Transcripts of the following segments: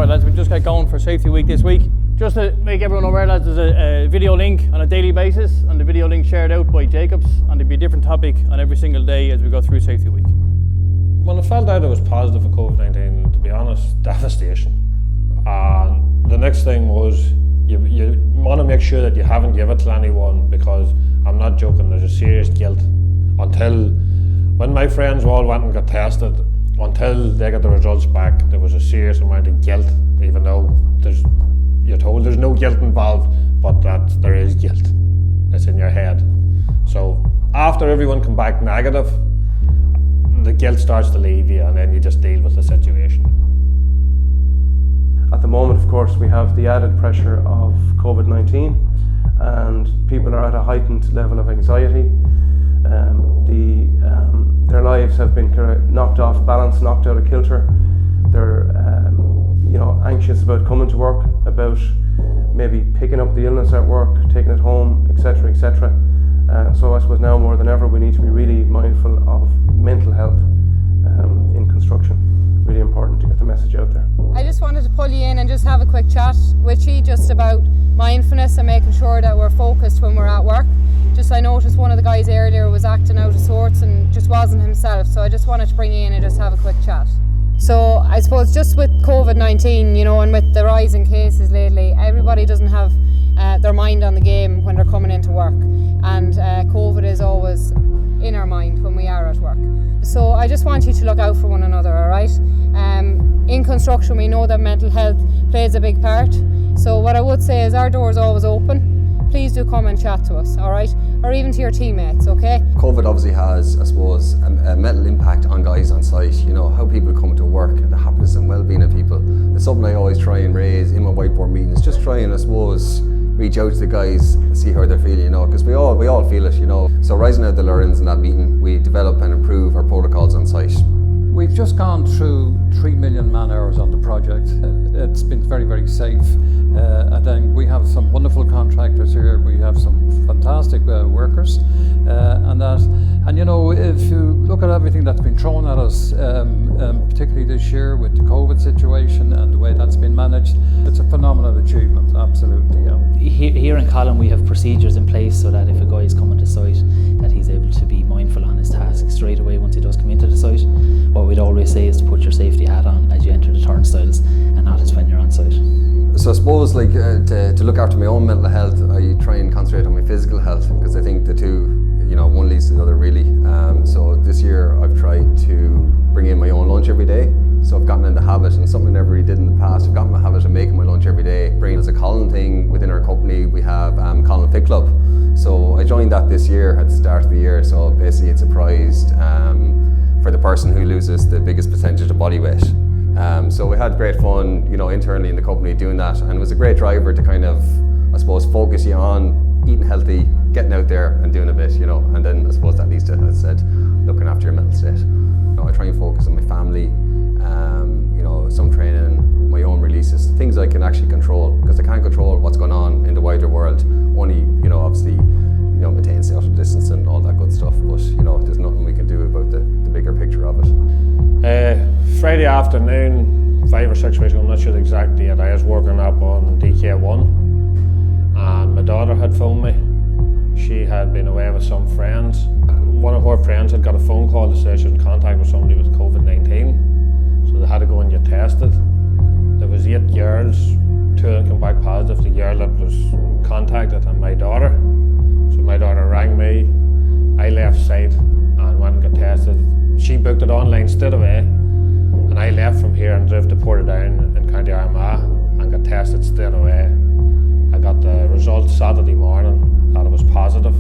Alright lads, we just got going for Safety Week this week. Just to make everyone aware lads, there's a video link on a daily basis, and the video link shared out by Jacobs, and there'll be a different topic on every single day as we go through Safety Week. When I found out I was positive for COVID-19, to be honest, devastation. And the next thing was you want to make sure that you haven't given it to anyone, because I'm not joking, there's a serious guilt. Until when my friends all went and got tested, until they got the results back, there was a serious amount of guilt, even though you're told there's no guilt involved, but that there is guilt. It's in your head. So after everyone come back negative, the guilt starts to leave you, and then you just deal with the situation. At the moment, of course, we have the added pressure of COVID-19, and people are at a heightened level of anxiety. Their lives have been knocked off balance, knocked out of kilter. They're anxious about coming to work, about maybe picking up the illness at work, taking it home, etc., etc. So I suppose now more than ever we need to be really mindful of mental health in construction. Really important to get the message out there. I just wanted to pull you in and just have a quick chat with you just about mindfulness and making sure that we're focused when we're at work. Just I noticed one of the guys earlier was acting out of sorts and just wasn't himself, so I just wanted to bring you in and just have a quick chat. So I suppose just with COVID-19, and with the rise in cases lately, everybody doesn't have their mind on the game when they're coming into work, and COVID is always in our mind when we are at work. So I just want you to look out for one another, alright? In construction we know that mental health plays a big part, so what I would say is our door is always open. Please do come and chat to us, alright? Or even to your teammates, okay? COVID obviously has, I suppose, a mental impact on guys on site. How people come to work, the happiness and well-being of people. It's something I always try and raise in my whiteboard meetings. Just try and, I suppose, reach out to the guys and see how they're feeling, because we all feel it, So rising out the learnings in that meeting, we develop and improve our protocols on site. We've just gone through 3 million man hours on the project. It's been very, very safe. And then we have some wonderful contractors here. We have some fantastic workers. If you look at everything that's been thrown at us, particularly this year with the COVID situation and the way that's been managed, it's a phenomenal achievement, absolutely, yeah. Here in Collen we have procedures in place so that if a guy is coming to site, that he's able to be mindful on his task straight away once he does come into the site. What we'd always say is to put your safety hat on as you enter the turnstiles, and not as when you're on site. So I suppose to look after my own mental health, I try and concentrate on my physical health, because I think the two, one leads to the other really. So this year I've tried to bring in my own lunch every day. So I've gotten in the habit, and something I never really did in the past, I've gotten in the habit of making my lunch every day. Bringing as a Collen thing within our company, we have Collen Fit Club. So I joined that this year at the start of the year. So basically it's a prize for the person who loses the biggest percentage of body weight. So we had great fun, internally in the company doing that, and it was a great driver to kind of, I suppose, focus you on eating healthy, getting out there and doing a bit, and then I suppose that leads to, as I said, looking after your mental state. I try and focus on my family, some training, my own releases, things I can actually control, because I can't control what's going on in the wider world. Only, obviously, maintain social distance and all that good stuff, but there's nothing we can do about the bigger picture of it. Friday afternoon, 5 or 6 weeks ago, I'm not sure the exact date, I was working up on DK1, and my daughter had phoned me. She had been away with some friends. One of her friends had got a phone call to say she was in contact with somebody with COVID-19, so they had to go and get tested. There was 8 girls, 2 of them came back positive. The girl that was contacted and my daughter. So my daughter rang me, I left site and went and got tested. She booked it online straight away, and I left from here and drove to Portadown in County Armagh and got tested straight away. I got the results Saturday morning that it was positive,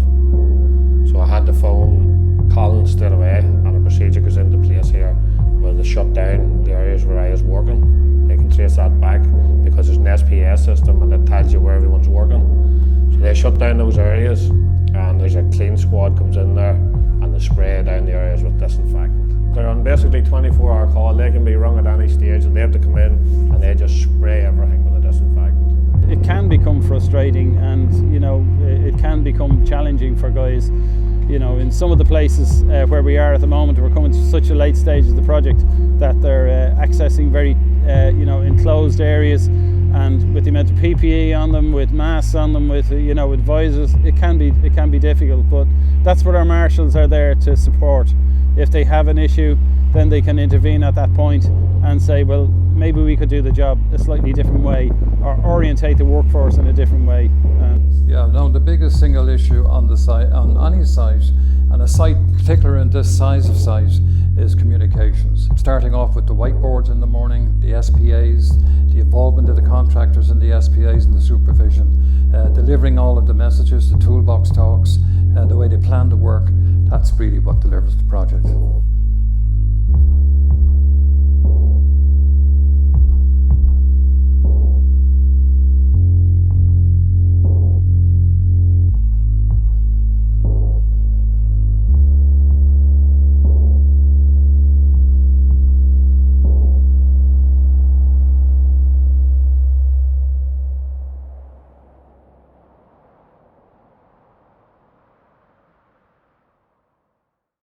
so I had to phone Collen straight away, and a procedure goes into place here where they shut down the areas where I was working. They can trace that back because there's an SPS system and it tells you where everyone's working. So they shut down those areas, and there's a clean squad comes in there and they spray down the areas with disinfectant. They're on basically 24-hour call. They can be rung at any stage, and they have to come in and they just spray everything with a disinfectant. It can become frustrating, and it can become challenging for guys. In some of the places where we are at the moment, we're coming to such a late stage of the project that they're accessing very enclosed areas, and with the amount of PPE on them, with masks on them, with with visors, it can be difficult. But that's what our marshals are there to support. If they have an issue, then they can intervene at that point and say, well, maybe we could do the job a slightly different way, or orientate the workforce in a different way. Yeah, no, the biggest single issue on the site, on any site, and a site particular in this size of site, is communications. Starting off with the whiteboards in the morning, the SPAs, the involvement of the contractors in the SPAs and the supervision, delivering all of the messages, the toolbox talks, the way they plan the work. That's really what delivers the project.